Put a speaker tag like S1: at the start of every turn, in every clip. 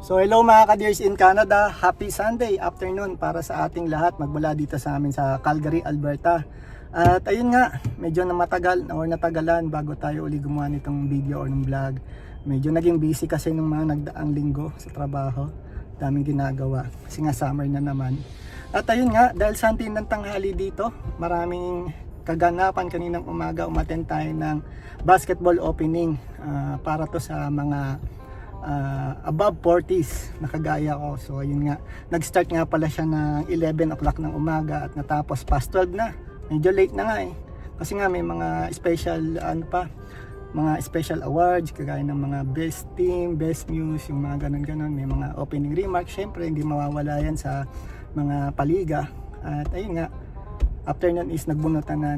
S1: So hello mga ka-dears in Canada, happy Sunday afternoon para sa ating lahat magmula dito sa amin sa Calgary, Alberta. At ayun nga, medyo natagalan bago tayo uli gumawa nitong video or ng vlog. Medyo naging busy kasi nung mga nagdaang linggo sa trabaho. Daming ginagawa kasi nga summer na naman. At ayun nga, dahil sa atin ng tanghali dito, maraming kaganapan. Kaninang umaga umattend tayo ng basketball opening para to sa mga above 40s na kagaya ko. So ayun nga, nag-start nga pala siya ng 11 o'clock ng umaga at natapos past 12 na. Medyo late na nga kasi nga may mga special mga special awards kagaya ng mga best team, best news, yung mga ganun, may mga opening remarks. Syempre hindi mawawala yan sa mga paliga. At ayun nga, after nun is nagbunutan na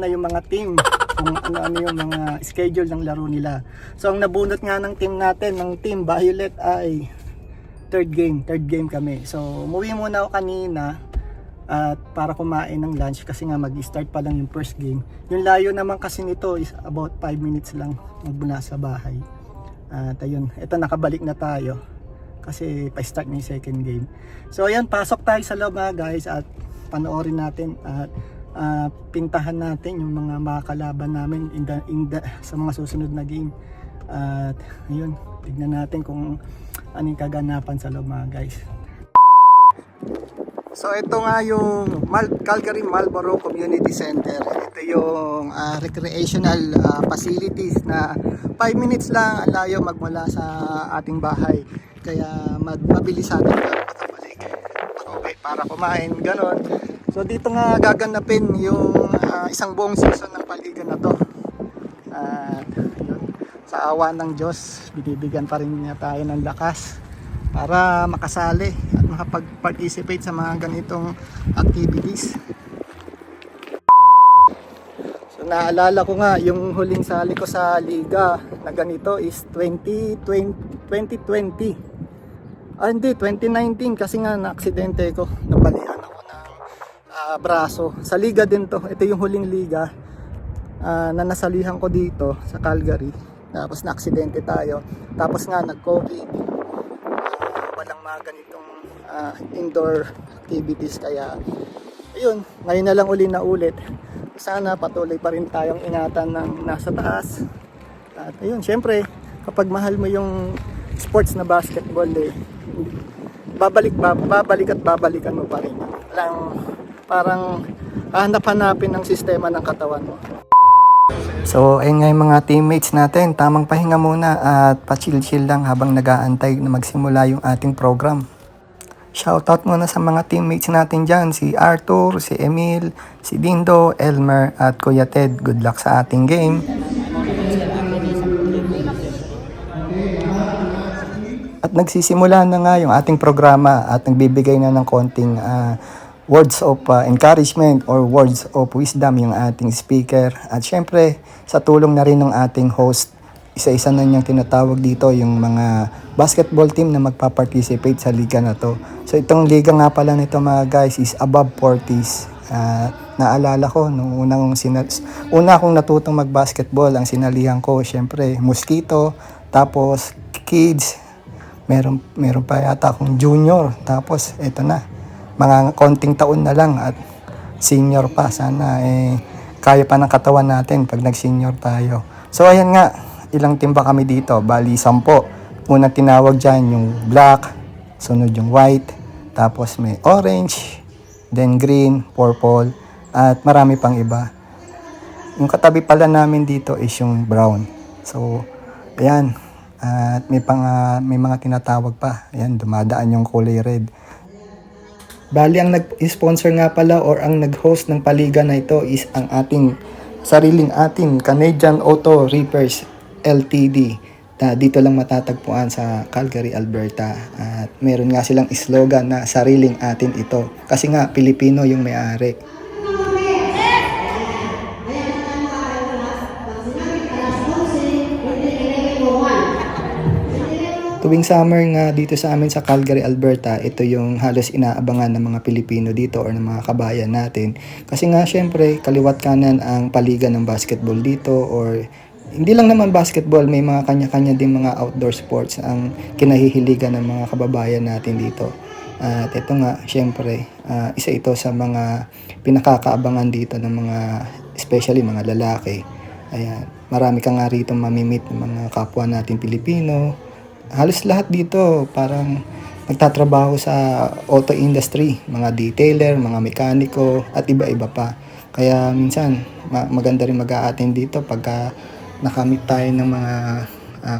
S1: yung mga team kung ano yung mga schedule ng laro nila. So ang nabunot nga ng team natin, ng team Violet, ay third game kami. So umuwi muna ako kanina at para kumain ng lunch kasi nga mag-start pa lang yung first game. Yung layo naman kasi nito is about 5 minutes lang magmula sa bahay. At ayun, ito nakabalik na tayo kasi pa-start na yung second game. So ayan, pasok tayo sa loob guys at panoorin natin at pintahan natin yung mga makakalaban namin sa mga susunod na game. At ayun, tignan natin kung anong kaganapan sa loob guys. So ito nga yung Calgary Marlborough Community Center. Ito yung recreational facilities na 5 minutes lang ang layo magmula sa ating bahay. Kaya mabilis natin makabalik para kumain, ganon. So dito nga gaganapin yung isang buong season ng paliga na to. Yun, sa awa ng Diyos, binibigyan pa rin niya tayo ng lakas para makasali at makapag-participate sa mga ganitong activities. So naalala ko nga yung huling sali ko sa liga na ganito is 2020. Hindi, 2019 kasi nga na-aksidente ko, napalihan ako ng braso. Sa liga din to, ito yung huling liga na nasalihan ko dito sa Calgary. Tapos na-aksidente tayo, tapos nga nag-COVID, walang mga ganitong indoor activities. Kaya ayun, ngayon na lang ulit. Sana patuloy pa rin tayong ingatan ng nasa taas. At ayun, syempre kapag mahal mo yung sports na basketball babalikan mo pa rin. Parang hanap-hanapin ng sistema ng katawan mo. So ayun nga yung mga teammates natin, tamang pahinga muna at pa-chill lang habang nag-aantay na magsimula yung ating program. Shoutout muna sa mga teammates natin dyan, si Arthur, si Emil, si Dindo, Elmer at Kuya Ted. Good luck sa ating game. At nagsisimula na nga yung ating programa at nagbibigay na ng konting words of encouragement or words of wisdom yung ating speaker. At syempre, sa tulong na rin ng ating host, isa-isa na niyang tinatawag dito yung mga basketball team na magpa-participate sa liga na to. So itong liga nga pala nito mga guys is above 40s. Naalala ko, nung una akong natutong mag-basketball, ang sinalihan ko, syempre, Mosquito, tapos Kids, meron pa yata akong junior, tapos eto na, mga konting taon na lang at senior pa. Sana kaya pa ng katawan natin pag nag-senior tayo. So ayan nga, ilang team ba kami dito? Bali 10. Unang tinawag dyan yung black, sunod yung white, tapos may orange, then green, purple, at marami pang iba. Yung katabi pala namin dito is yung brown. So ayan, at may mga tinatawag pa. Ayan, dumadaan yung kulay red. Bali, ang nag-sponsor nga pala or ang nag-host ng paliga na ito is ang ating Canadian Auto Repairs Ltd. Dito lang matatagpuan sa Calgary, Alberta. At meron nga silang slogan na sariling atin ito. Kasi nga, Pilipino yung may-ari. Tuwing summer nga dito sa amin sa Calgary, Alberta, ito yung halos inaabangan ng mga Pilipino dito or ng mga kabayan natin. Kasi nga syempre, kaliwat kanan ang paliga ng basketball dito or hindi lang naman basketball, may mga kanya-kanya din mga outdoor sports ang kinahihiligan ng mga kababayan natin dito. At ito nga, syempre, isa ito sa mga pinakakaabangan dito ng mga, especially mga lalaki. Ayan, marami ka nga rito mamimit ng mga kapwa natin Pilipino. Halos lahat dito parang nagtatrabaho sa auto industry, mga detailer, mga mekaniko, at iba-iba pa. Kaya minsan, maganda rin mag-a-attend dito pagka nakamit tayo ng mga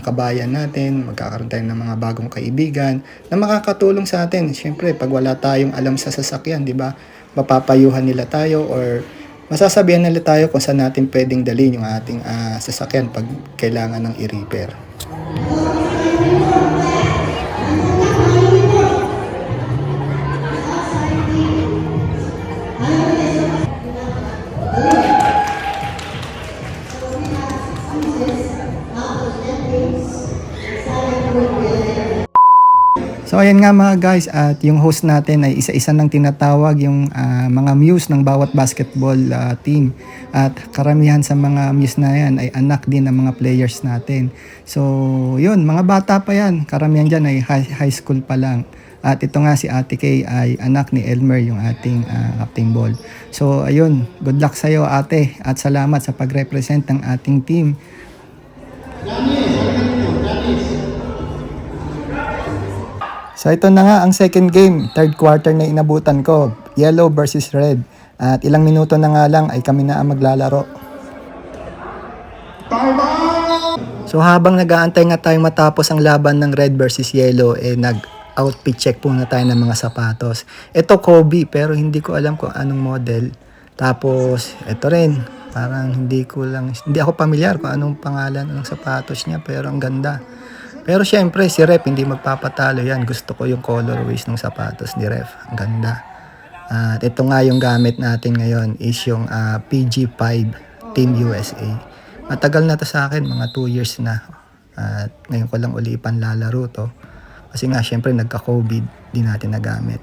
S1: kabayan natin, magkakaroon tayo ng mga bagong kaibigan na makakatulong sa atin. Siyempre, pag wala tayong alam sa sasakyan, di ba? Mapapayuhan nila tayo or masasabihan nila tayo kung saan natin pwedeng dalhin yung ating sasakyan pag kailangan ng i-repair. So ayan nga mga guys, at yung host natin ay isa-isa nang tinatawag yung mga muse ng bawat basketball team. At karamihan sa mga muse na yan ay anak din ng mga players natin. So yun, mga bata pa yan. Karamihan dyan ay high school pa lang. At ito nga si Ate Kay ay anak ni Elmer, yung ating captain ball. So ayun, good luck sa'yo ate at salamat sa pag-represent ng ating team. So ito na nga ang second game, third quarter na inabutan ko, yellow versus red. At ilang minuto na nga lang ay kami na ang maglalaro. So habang nag-aantay nga tayong matapos ang laban ng red versus yellow, nag-outfit check muna tayo ng mga sapatos. Ito Kobe, pero hindi ko alam kung anong model. Tapos ito rin, parang hindi ako pamilyar kung anong pangalan ng sapatos niya, pero ang ganda. Pero syempre si Ref hindi magpapatalo yan. Gusto ko yung colorways ng sapatos ni Ref. Ang ganda. At ito nga yung gamit natin ngayon is yung PG5 Team USA. Matagal na to sa akin, mga 2 years na. At ngayon ko lang uli panlalaro to. Kasi nga syempre nagka-COVID, di natin nagamit.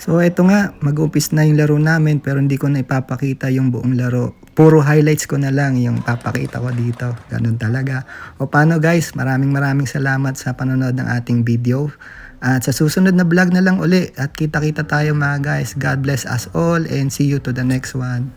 S1: So ito nga, mag-umpis na yung laro namin pero hindi ko na ipapakita yung buong laro. Puro highlights ko na lang yung papakita ko dito. Ganun talaga. O paano guys, maraming salamat sa panonood ng ating video. At sa susunod na vlog na lang uli. At kita-kita tayo mga guys. God bless us all and see you to the next one.